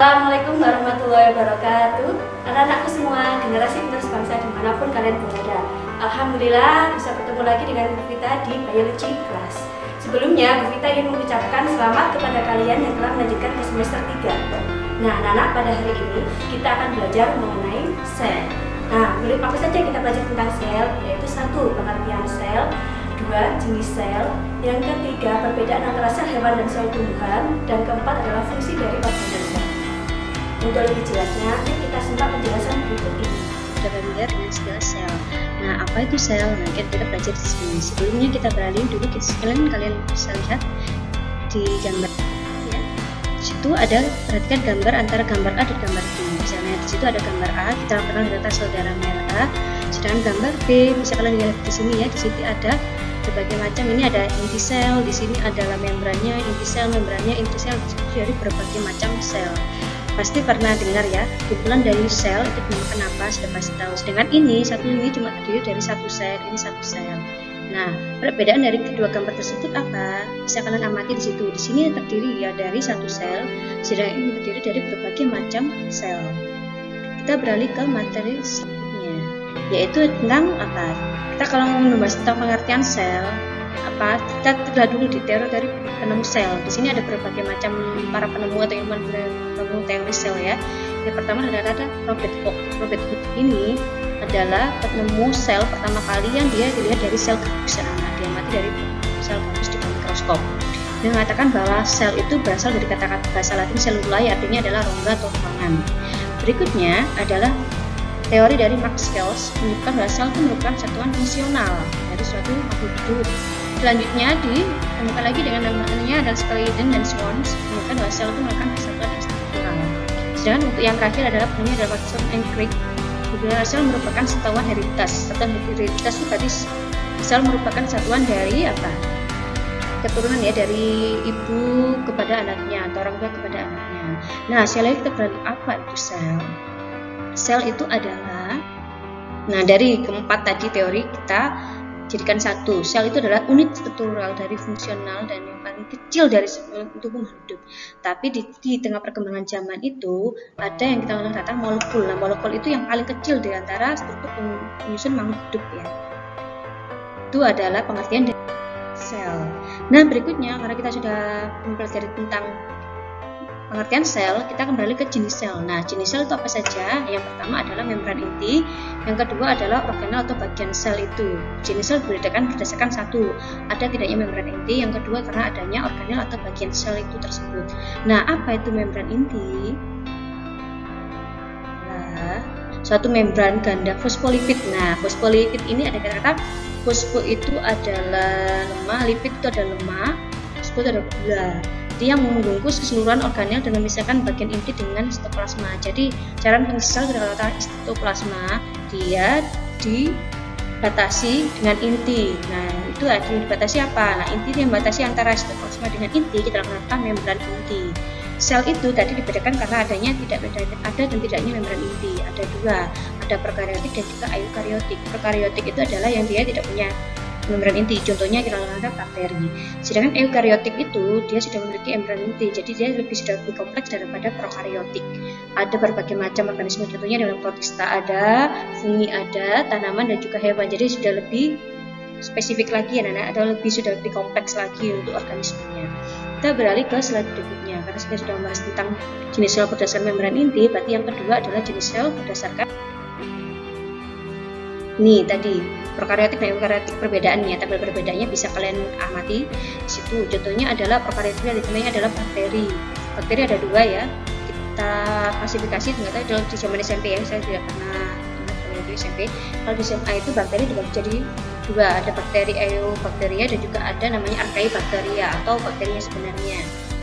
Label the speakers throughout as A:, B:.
A: Assalamualaikum warahmatullahi wabarakatuh. Anak-anakku semua, generasi penerus bangsa dimanapun kalian berada. Alhamdulillah bisa bertemu lagi dengan Bu Vita di Biology Class. Sebelumnya, Bu Vita ingin mengucapkan selamat kepada kalian yang telah melanjutkan ke semester 3. Nah, anak-anak, pada hari ini kita akan belajar mengenai sel. Nah, apa saja kita belajar tentang sel, yaitu 1. Pengertian sel, 2. Jenis sel, yang ketiga perbedaan antara sel hewan dan sel tumbuhan, dan keempat adalah fungsi dari organisme. Untuk lebih jelasnya, kita simak penjelasan berikut ini.
B: Sudah familiar dengan istilah sel. Nah, apa itu sel? Nah, kita belajar di sini. Sebelumnya kita beralih dulu ke sekalian, kalian bisa lihat di gambar. Ya. Di situ ada, perhatikan gambar antara gambar A dan gambar B. Misalnya di situ ada gambar A, kita kenal dengan saudara merah. Sedangkan gambar B, bisa kalian lihat di sini ya. Di sini ada berbagai macam. Ini ada inti sel, di sini adalah membrannya, inti sel, membrannya, inti sel, dari berbagai macam sel. Pasti pernah dengar ya, kumpulan dari sel itu dinamakan apa, sudah pasti tahu. Sedangkan ini cuma terdiri dari satu sel, ini satu sel. Nah, perbedaan dari kedua gambar tersebut apa? Bisa kalian amati di situ. Di sini terdiri ya dari satu sel, sedangkan ini terdiri dari berbagai macam sel. Kita beralih ke materi selanjutnya, yaitu tentang apa? Kita kalau membahas tentang pengertian sel, kita telah dulu di teori dari penemu sel. Di sini ada berbagai macam para penemu atau ilmuwan penemu teori sel ya. Yang pertama adalah Robert Koch. Robert Koch ini adalah penemu sel pertama kali yang dia dilihat dari sel gabus. Dia amati dari sel gabus di mikroskop. Dia mengatakan bahwa sel itu berasal dari kata-kata bahasa Latin cellulae, artinya adalah rongga atau ruangan. Berikutnya adalah teori dari Max Wells menyebutkan bahwa sel itu merupakan satuan fungsional dari suatu makhluk hidup. Selanjutnya ditemukan lagi dengan namanya adalah Scleiden dan Swans menyebutkan bahwa sel itu merupakan kesatuan struktural. Sedangkan untuk yang terakhir adalah penanya dari Watson and Crick, bahwa sel merupakan satuan hereditas. Satuan hereditas itu berarti sel merupakan satuan dari apa? Keturunan ya, dari ibu kepada anaknya atau orang tua kepada anaknya. Nah, sel itu berarti apa itu sel? Sel itu adalah, nah dari keempat tadi teori kita jadikan satu. Sel itu adalah unit struktural dari fungsional dan yang paling kecil dari tubuh hidup. Tapi di tengah perkembangan zaman itu ada yang kita katakan molekul. Nah, molekul itu yang paling kecil di antara struktur penyusun makhluk hidup ya. Itu adalah pengertian dari sel. Nah, berikutnya karena kita sudah mempelajari tentang pengertian sel, kita kembali ke jenis sel. Nah, jenis sel itu apa saja? Yang pertama adalah membran inti, yang kedua adalah organel atau bagian sel itu. Jenis sel dibedakan berdasarkan satu, ada tidaknya membran inti, yang kedua karena adanya organel atau bagian sel itu tersebut. Nah, apa itu membran inti? Nah, suatu membran ganda fosfolipid. Nah, fosfolipid ini ada kata-kata fosfo itu adalah lemak, lipid itu adalah lemak, fosfo itu adalah gula. Yang membungkus keseluruhan organel dan memisahkan bagian inti dengan sitoplasma. Jadi cairan pengisah kata sitoplasma dia dibatasi dengan inti. Nah, itu dibatasi apa? Nah, inti yang membatasi antara sitoplasma dengan inti kita mengatakan membran inti. Sel itu tadi dibedakan karena adanya ada dan tidaknya membran inti. Ada dua, ada prokaryotik dan juga eukaryotik. Prokaryotik itu adalah yang dia tidak punya membran inti, contohnya kita lihat bakteri. Sedangkan eukaryotik itu dia sudah memiliki membran inti, jadi dia sudah lebih kompleks daripada prokaryotik. Ada berbagai macam organisme, contohnya dalam protista ada, fungi ada, tanaman dan juga hewan. Jadi sudah lebih spesifik lagi ya, ada sudah lebih kompleks lagi untuk organismenya. Kita beralih ke slide berikutnya. Karena kita sudah membahas tentang jenis sel berdasarkan membran inti, berarti yang kedua adalah jenis sel berdasarkan nih tadi prokaryotik dan eukaryotik perbedaannya. Tabel perbedaannya bisa kalian amati di situ. Contohnya adalah prokaryotik dan contohnya adalah bakteri. Bakteri ada dua ya. Kita klasifikasi ternyata di zaman SMP ya. Saya tidak pernah ingat di SMP. Kalau di SMA itu bakteri dibagi jadi dua. Ada bakteri eubacteria dan juga ada namanya archaebacteria atau bakterinya sebenarnya.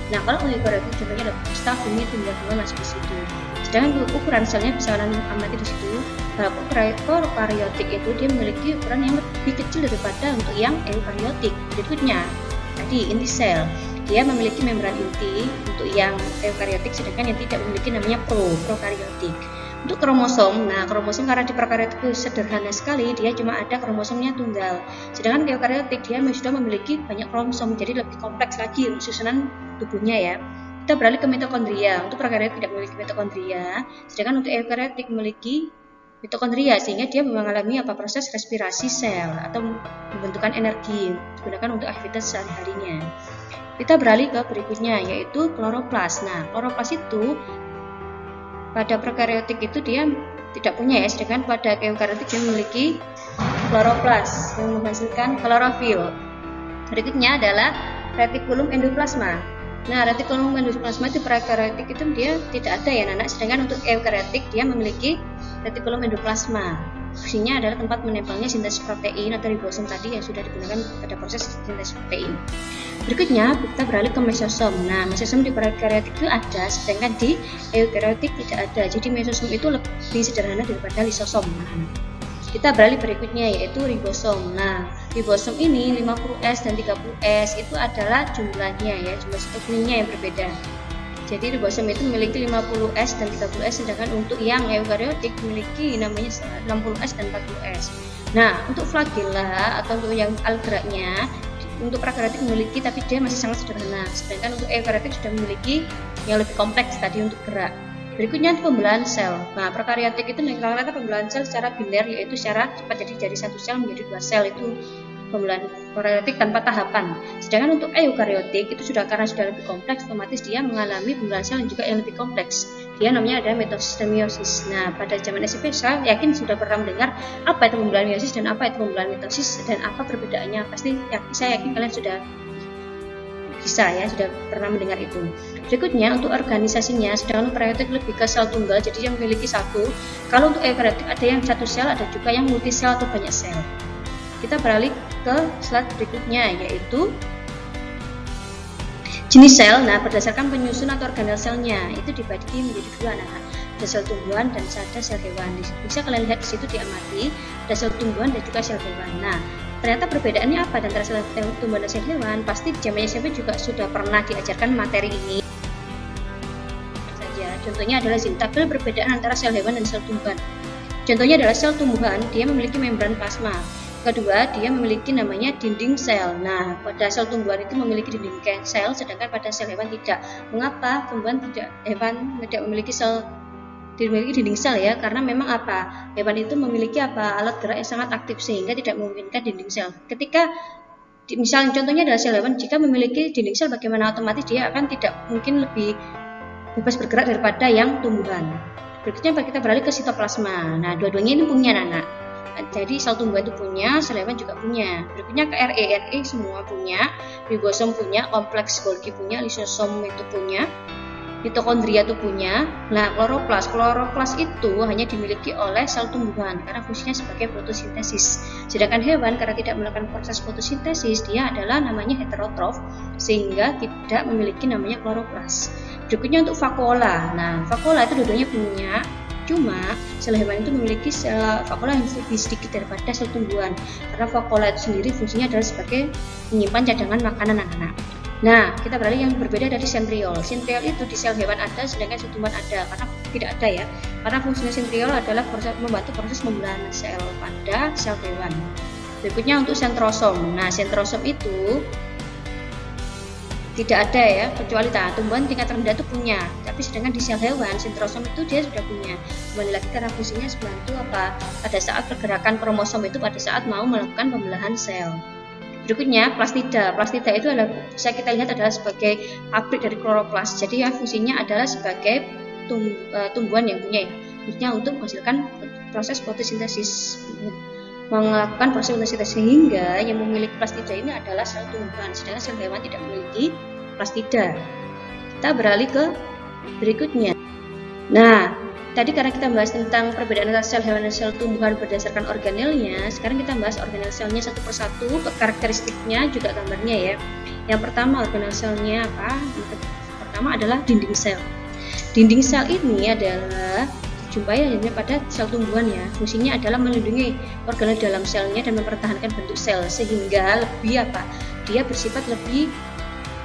B: Nah, kalau eukaryotik contohnya ada staf, fungi, tumbuhan masuk di situ. Sedangkan ukuran selnya bisa kalian amati di situ. Nah, prokaryotik itu dia memiliki ukuran yang lebih kecil daripada untuk yang eukaryotik. Berikutnya, tadi inti sel, dia memiliki membran inti untuk yang eukaryotik, sedangkan yang tidak memiliki namanya prokaryotik. Untuk kromosom, nah kromosom karena di prokaryotik itu sederhana sekali, dia cuma ada kromosomnya tunggal. Sedangkan eukaryotik dia sudah memiliki banyak kromosom, jadi lebih kompleks lagi susunan tubuhnya ya. Kita beralih ke mitokondria. Untuk prokaryotik tidak memiliki mitokondria, sedangkan untuk eukaryotik memiliki mitokondria, sehingga dia mengalami proses respirasi sel atau pembentukan energi digunakan untuk aktivitas sehari-harinya. Kita beralih ke berikutnya, yaitu kloroplas. Nah, kloroplas itu pada prokaryotik itu dia tidak punya ya, sedangkan pada eukaryotik dia memiliki kloroplas yang menghasilkan klorofil. Berikutnya adalah retikulum endoplasma. Nah, retikulum endoplasma itu prokaryotik itu dia tidak ada ya anak, sedangkan untuk eukaryotik dia memiliki retikulum endoplasma. Fungsinya adalah tempat menempelnya sintesis protein atau ribosom tadi yang sudah digunakan pada proses sintesis protein. Berikutnya kita beralih ke mesosom. Nah, mesosom di prokaryotik itu ada, sedangkan di eukaryotik tidak ada. Jadi mesosom itu lebih sederhana daripada lisosom. Kita beralih berikutnya, yaitu ribosom. Nah, ribosom ini 50S dan 30S itu adalah jumlahnya ya, jumlah strukturnya yang berbeda. Jadi ribosom itu memiliki 50S dan 30S, sedangkan untuk yang eukaryotik memiliki namanya 60S dan 40S. Nah, untuk flagella atau untuk yang algeraknya, untuk prokaryotik memiliki, tapi dia masih sangat sederhana. Sedangkan untuk eukaryotik sudah memiliki yang lebih kompleks tadi untuk gerak. Berikutnya pembelahan sel. Nah, prokaryotik itu rata-rata pembelahan sel secara biner, yaitu secara cepat, jadi dari satu sel menjadi 2 sel, itu pembelahan prokaryotik tanpa tahapan. Sedangkan untuk eukaryotik itu karena sudah lebih kompleks, otomatis dia mengalami pembelahan sel yang juga yang lebih kompleks. Dia namanya ada mitosis dan meiosis. Nah, pada zaman SMP saya yakin sudah pernah mendengar apa itu pembelahan meiosis dan apa itu pembelahan mitosis dan apa perbedaannya. Pasti saya yakin kalian sudah bisa ya, sudah pernah mendengar itu. Berikutnya untuk organisasinya, sedangkan prokaryotik lebih ke sel tunggal, jadi yang memiliki satu. Kalau untuk eukaryotik ada yang satu sel, ada juga yang multi sel atau banyak sel. Kita beralih ke slide berikutnya, yaitu jenis sel. Nah, berdasarkan penyusun atau organel selnya itu dibagi menjadi 2 anak. Ada sel tumbuhan dan ada sel hewan. Bisa kalian lihat di situ diamati, ada sel tumbuhan dan juga sel hewan. Nah, ternyata perbedaannya apa antara sel tumbuhan dan sel hewan? Pasti di zaman SMP juga sudah pernah diajarkan materi ini. Saja, contohnya adalah tabel perbedaan antara sel hewan dan sel tumbuhan. Contohnya adalah sel tumbuhan, dia memiliki membran plasma. Kedua, dia memiliki namanya dinding sel. Nah, pada sel tumbuhan itu memiliki dinding sel, sedangkan pada sel hewan tidak. Mengapa hewan tidak memiliki dinding sel ya? Karena memang hewan itu memiliki alat gerak yang sangat aktif sehingga tidak memungkinkan dinding sel. Ketika misalnya contohnya adalah sel hewan, jika memiliki dinding sel, bagaimana otomatis dia akan tidak mungkin lebih bebas bergerak daripada yang tumbuhan. Berikutnya kita beralih ke sitoplasma. Nah, dua-duanya ini punya anak. Jadi sel tumbuhan itu punya, sel hewan juga punya. Berikutnya ke RNA semua punya, ribosom punya, kompleks Golgi punya, lisosom itu punya, mitokondria itu punya. Nah, kloroplas itu hanya dimiliki oleh sel tumbuhan karena fungsinya sebagai fotosintesis. Sedangkan hewan karena tidak melakukan proses fotosintesis, dia adalah namanya heterotrof sehingga tidak memiliki namanya kloroplas. Berikutnya untuk vakuola. Nah, vakuola itu dua-duanya punya. Cuma sel hewan itu memiliki sel vakuola yang lebih sedikit daripada sel tumbuhan karena vakuola itu sendiri fungsinya adalah sebagai menyimpan cadangan makanan anak-anak. Nah, kita beralih yang berbeda dari sentriol. Sentriol itu di sel hewan ada, sedangkan sel tumbuhan ada. Karena tidak ada ya, karena fungsinya sentriol adalah membantu proses pembelahan sel pada sel hewan. Berikutnya untuk sentrosom. Nah, sentrosom itu tidak ada ya, kecuali tumbuhan tingkat rendah itu punya, tapi sedangkan di sel hewan sentrosom itu dia sudah punya. Kembali lagi karena fungsinya membantu pada saat pergerakan kromosom itu pada saat mau melakukan pembelahan sel. Berikutnya plastida. Plastida itu bisa kita lihat adalah sebagai pabrik dari kloroplas. Jadi ya fungsinya adalah sebagai tumbuhan yang punya ya, fungsinya untuk menghasilkan proses fotosintesis, melakukan proses fotosintesis, sehingga yang memiliki plastida ini adalah sel tumbuhan, sedangkan sel hewan tidak memiliki plastida. Kita beralih ke berikutnya. Nah, tadi karena kita bahas tentang perbedaan antara sel hewan dan sel tumbuhan berdasarkan organelnya, sekarang kita bahas organel selnya satu persatu, karakteristiknya juga gambarnya ya. Yang pertama organel selnya apa? Yang pertama adalah dinding sel. Dinding sel ini adalah jumpai hanya pada sel tumbuhan ya. Fungsinya adalah melindungi organel dalam selnya dan mempertahankan bentuk sel sehingga lebih dia bersifat lebih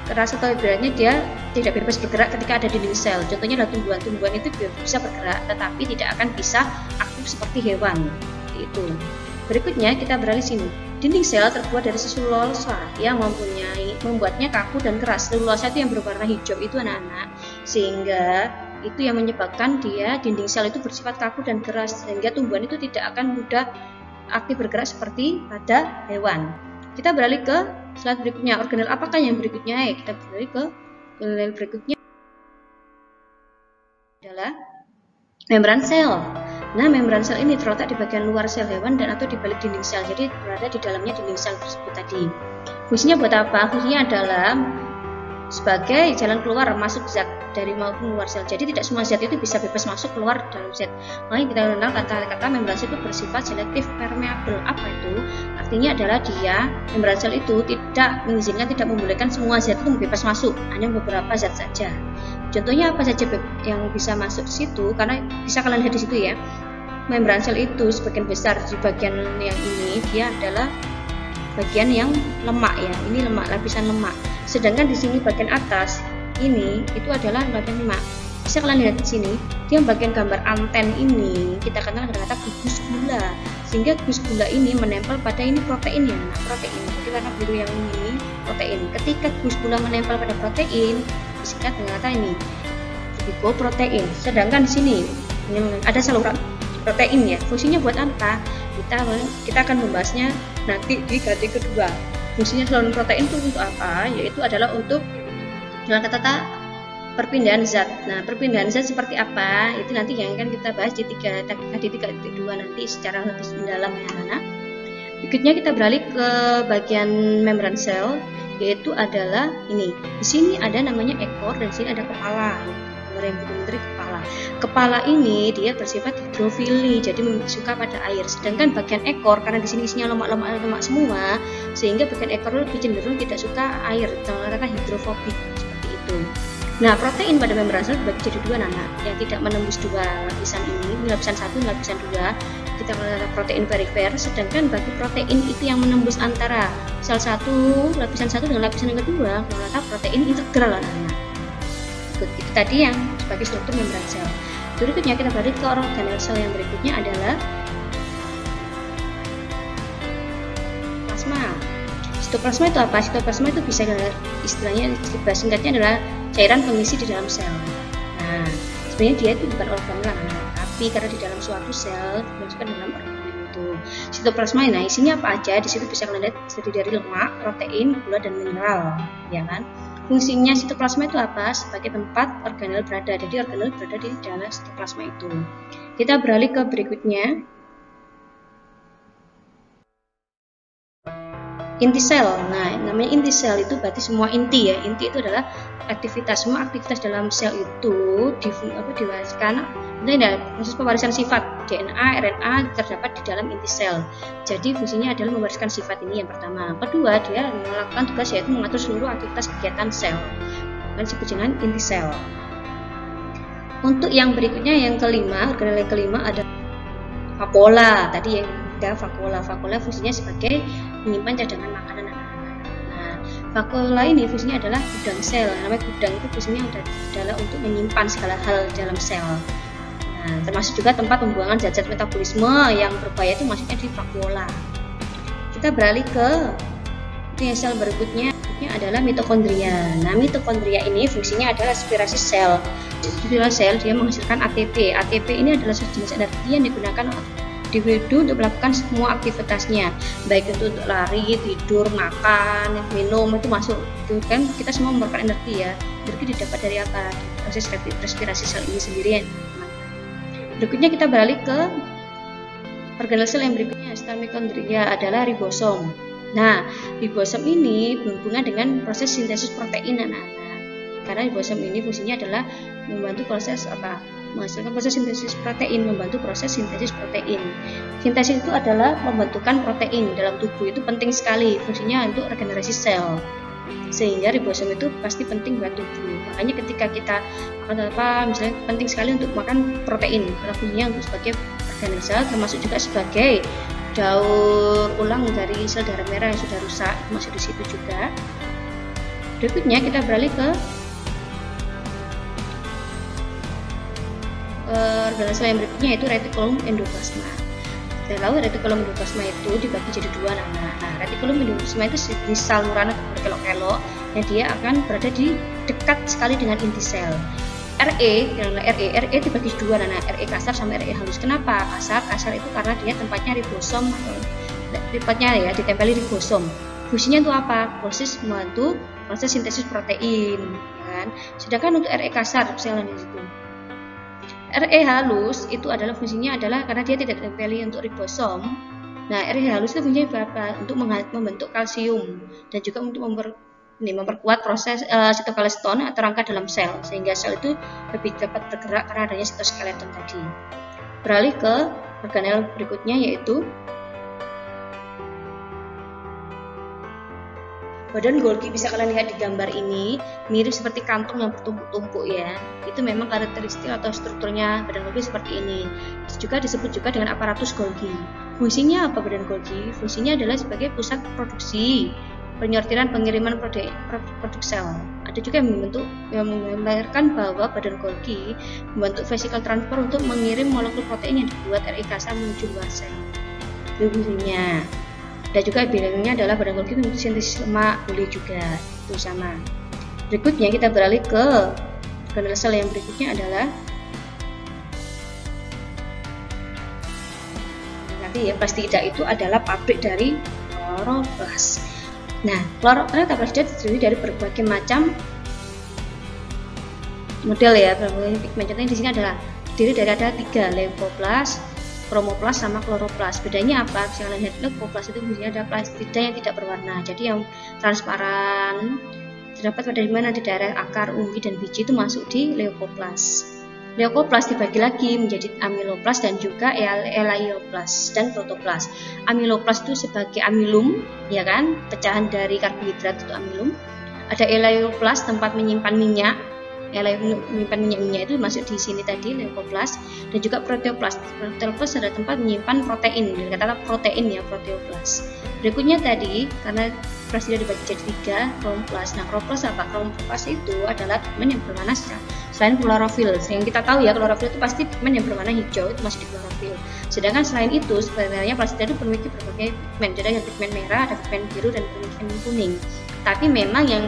B: keras atau ibaratnya dia tidak bebas bergerak ketika ada dinding sel. Contohnya adalah tumbuhan itu bisa bergerak tetapi tidak akan bisa aktif seperti hewan. Itu. Berikutnya kita beralih sini. dinding sel terbuat dari selulosa yang membuatnya kaku dan keras. Selulosa itu yang berwarna hijau itu anak-anak, sehingga itu yang menyebabkan dinding sel itu bersifat kaku dan keras, sehingga tumbuhan itu tidak akan mudah aktif bergerak seperti pada hewan. Kita beralih ke slide berikutnya. Organel apakah yang berikutnya? Kita beralih ke organel berikutnya adalah membran sel. Nah, membran sel ini terletak di bagian luar sel hewan dan atau di balik dinding sel. Jadi berada di dalamnya dinding sel tersebut tadi. Fungsinya buat apa? Fungsinya adalah sebagai jalan keluar masuk zat dari maupun luar sel. Jadi tidak semua zat itu bisa bebas masuk keluar dalam zat. Makanya kita kenal kata-kata membran sel itu bersifat selektif permeable. Apa itu? Artinya adalah membran sel itu tidak mengizinkan, tidak membolehkan semua zat itu bebas masuk, hanya beberapa zat saja. Contohnya apa saja yang bisa masuk situ? Karena bisa kalian lihat di situ ya. Membran sel itu sebagian besar di bagian yang ini dia adalah bagian yang lemak ya. Ini lemak, lapisan lemak. Sedangkan di sini bagian atas ini itu adalah bagian lemak. Bisa kalian lihat di sini, dia bagian gambar anten ini kita kenal dengan kata gugus gula. Sehingga gugus gula ini menempel pada ini protein ya, protein. Jadi warna biru yang ini protein. Ketika gugus gula menempel pada protein, disingkat dengan kata ini glicoprotein. Sedangkan di sini ada saluran protein ya. Fungsinya buat apa? Kita akan membahasnya nanti di ganti kedua. Fungsinya saluran protein itu untuk apa? Yaitu adalah untuk dengan kata perpindahan zat. Nah, perpindahan zat seperti apa? Itu nanti yang akan kita bahas di 3.2 nanti secara lebih mendalam ya anak. Berikutnya kita beralih ke bagian membran sel, yaitu adalah ini. Di sini ada namanya ekor dan di sini ada kepala. Yang benar-benar kepala. Kepala ini dia bersifat hidrofili, jadi suka pada air. Sedangkan bagian ekor karena di sini isinya lemak semua, sehingga bagian ekor lebih cenderung tidak suka air, karena hidrofobik seperti itu. Nah, protein pada membran sel dibagi jadi dua anak, yang tidak menembus dua lapisan ini, lapisan 1 dan lapisan 2. Kita mengatakan protein perifer, sedangkan bagi protein itu yang menembus antara sel 1, lapisan 1 dengan lapisan yang kedua, mengatakan protein integral anak. Itu tadi yang sebagai struktur membran sel. Berikutnya kita balik ke organel sel yang berikutnya adalah plasma. Sitoplasma itu apa? Sitoplasma itu bisa istilahnya singkatnya adalah cairan pengisi di dalam sel. Nah, sebenarnya dia itu bukan organel, tapi karena di dalam suatu sel dimasukkan dalam organel itu. Sitoplasma, nah isinya apa aja? Di situ bisa kalian lihat terdiri dari lemak, protein, gula dan mineral, ya kan? Fungsinya sitoplasma itu apa? Sebagai tempat organel berada. Jadi organel berada di dalam sitoplasma itu. Kita beralih ke berikutnya. Inti sel. Nah, namanya inti sel itu berarti semua inti ya. Inti itu adalah aktivitas. Semua aktivitas dalam sel itu diwariskan. Ini ada proses pewarisan sifat DNA, RNA terdapat di dalam inti sel. Jadi fungsinya adalah mewariskan sifat ini yang pertama. Kedua, dia melakukan tugas yaitu mengatur seluruh aktivitas kegiatan sel. Dan disebut dengan inti sel. Untuk yang berikutnya yang kelima, organel yang kelima ada vakuola. Tadi yang ada vakuola. Vakuola fungsinya sebagai menyimpan cadangan makanan anak-anak. Nah, vakuola ini fungsinya adalah gudang sel. Namanya gudang itu fungsinya adalah untuk menyimpan segala hal dalam sel. Nah, termasuk juga tempat pembuangan zat-zat metabolisme yang berbahaya itu masuknya di vakuola. Kita beralih ke sel berikutnya adalah mitokondria. Nah, mitokondria ini fungsinya adalah aspirasi sel. Di sel dia menghasilkan ATP. ATP ini adalah sejenis energi yang digunakan individu untuk melakukan semua aktivitasnya, baik itu untuk lari, tidur, makan, minum, itu masuk. Itu kan kita semua memerlukan energi ya. Energi didapat dari apa? Proses respirasi sel ini sendiri. Berikutnya kita beralih ke organel sel yang berikutnya, setelah mitokondria adalah ribosom. Nah, ribosom ini berhubungan dengan proses sintesis protein anak-anak. Karena ribosom ini fungsinya adalah membantu proses menghasilkan proses sintesis protein, membantu proses sintesis protein. Sintesis itu adalah pembentukan protein dalam tubuh, itu penting sekali fungsinya untuk regenerasi sel. Sehingga ribosom itu pasti penting buat tubuh. Makanya ketika kita makan misalnya penting sekali untuk makan protein, karena fungsinya untuk sebagai organel sel, termasuk juga sebagai daur ulang dari sel darah merah yang sudah rusak, masuk di situ juga. Berikutnya kita beralih ke organel sel yang berikutnya, yaitu retikulum endoplasma. Dan lalu retikulum endoplasma itu dibagi jadi dua. Nah, retikulum endoplasma itu di saluran atau berkelok-kelok yang dia akan berada di dekat sekali dengan inti sel. RE dibagi dua, RE kasar sama RE halus. Kenapa kasar? Kasar itu karena dia tempatnya ribosom atau tempatnya ya ditempeli ribosom. Fungsinya untuk apa? Proses membantu proses sintesis protein, ya kan? Sedangkan untuk RE kasar misalnya di situ. RE halus itu adalah fungsinya adalah karena dia tidak ditempeli untuk ribosom. Nah, RE halus itu fungsinya apa? Untuk membentuk kalsium dan juga untuk memperkuat proses sitoskeleton atau rangka dalam sel sehingga sel itu lebih dapat bergerak karena adanya sitoskeleton tadi. Beralih ke organel berikutnya yaitu badan Golgi. Bisa kalian lihat di gambar ini mirip seperti kantong yang bertumpuk-tumpuk ya. Itu memang karakteristik atau strukturnya badan Golgi seperti ini. Juga disebut juga dengan aparatus Golgi. Fungsinya apa badan Golgi? Fungsinya adalah sebagai pusat produksi, penyortiran, pengiriman produk sel. Ada juga yang membenarkan bahwa badan Golgi membantu vesicle transfer untuk mengirim molekul protein yang dibuat RE kasar menuju luar sel. Itu fungsinya. Dan juga bilangnya adalah badan Golgi untuk sintesis lemak, boleh juga, itu sama. Berikutnya kita beralih ke organel sel yang berikutnya adalah nanti ya, plastida itu adalah pabrik dari kloroplas. Nah, ternyata plastida terdiri dari berbagai macam model ya, berbagai pigmen. Contohnya di sini adalah terdiri dari ada 3, leukoplas, kromoplas sama kloroplas. Bedanya apa? Bisa kalian lihat, leukoplas itu fungsinya ada plastida yang tidak berwarna, jadi yang transparan terdapat pada dimana di daerah akar, umbi dan biji itu masuk di leukoplas. Leukoplas dibagi lagi menjadi amiloplas dan juga elaioplas dan protoplas. Amiloplas itu sebagai amilum, ya kan, pecahan dari karbohidrat itu amilum. Ada elaioplas tempat menyimpan minyak. Menyimpan minyak itu masuk di sini tadi, leukoplas, dan juga proteoplas. Proteoplas adalah tempat menyimpan protein, katakanlah protein ya, proteoplas. Berikutnya tadi, karena plastida dibagi jadi 3, kromplas. Nah, kromplas apa? Kromplas itu adalah pigmen yang berwarna selain klorofil. Yang kita tahu ya, klorofil itu pasti pigmen yang berwarna hijau, itu masih di klorofil. Sedangkan selain itu, sebenarnya plastida itu memiliki berbagai pigmen. Jadi ada pigmen merah, ada pigmen biru, dan pigmen kuning. Tapi memang yang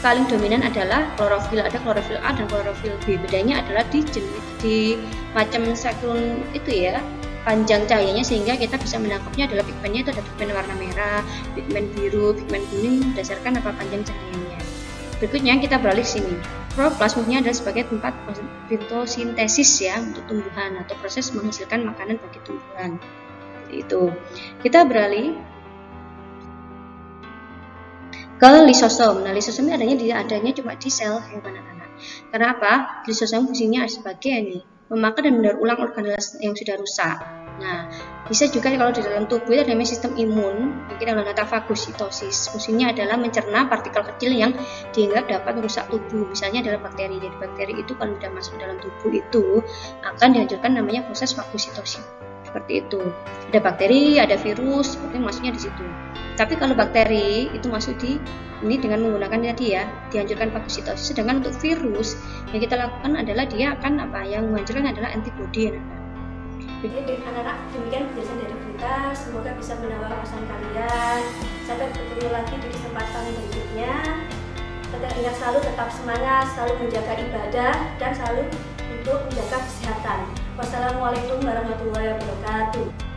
B: paling dominan adalah klorofil. Ada klorofil A dan klorofil B. Bedanya adalah di macam spektrum itu ya, panjang cahayanya, sehingga kita bisa menangkapnya adalah pigmennya itu ada pigmen warna merah, pigmen biru, pigmen kuning berdasarkan apa panjang cahayanya. Berikutnya kita beralih sini. Kloroplas fungsinya adalah sebagai tempat fotosintesis ya untuk tumbuhan atau proses menghasilkan makanan bagi tumbuhan. Itu. Kita beralih ke lisosom. Nah, lisosom ini adanya cuma di sel hewan anak-anak. Karena apa? Lisosom fungsinya sebagai ini, memakan dan mendaur ulang organel yang sudah rusak. Nah, bisa juga kalau di dalam tubuh itu ada namanya sistem imun, yang kita menggunakan fagositosis. Fungsinya adalah mencerna partikel kecil yang dianggap dapat merusak tubuh. Misalnya adalah bakteri. Jadi bakteri itu kalau sudah masuk dalam tubuh itu akan dihancurkan, namanya proses fagositosis. Seperti itu. Ada bakteri, ada virus, seperti masuknya di situ. Tapi kalau bakteri itu masuk di ini dengan menggunakan tadi ya, dihancurkan fagositosis. Sedangkan untuk virus yang kita lakukan adalah dia akan apa? Yang menghancurkan adalah antibodi.
A: Jadi anak-anak, demikian penjelasan dari kita. Semoga bisa menambah wawasan kalian. Sampai bertemu lagi di kesempatan berikutnya. Ingat selalu tetap semangat, selalu menjaga ibadah, dan selalu untuk menjaga kesehatan. Wassalamualaikum warahmatullahi wabarakatuh.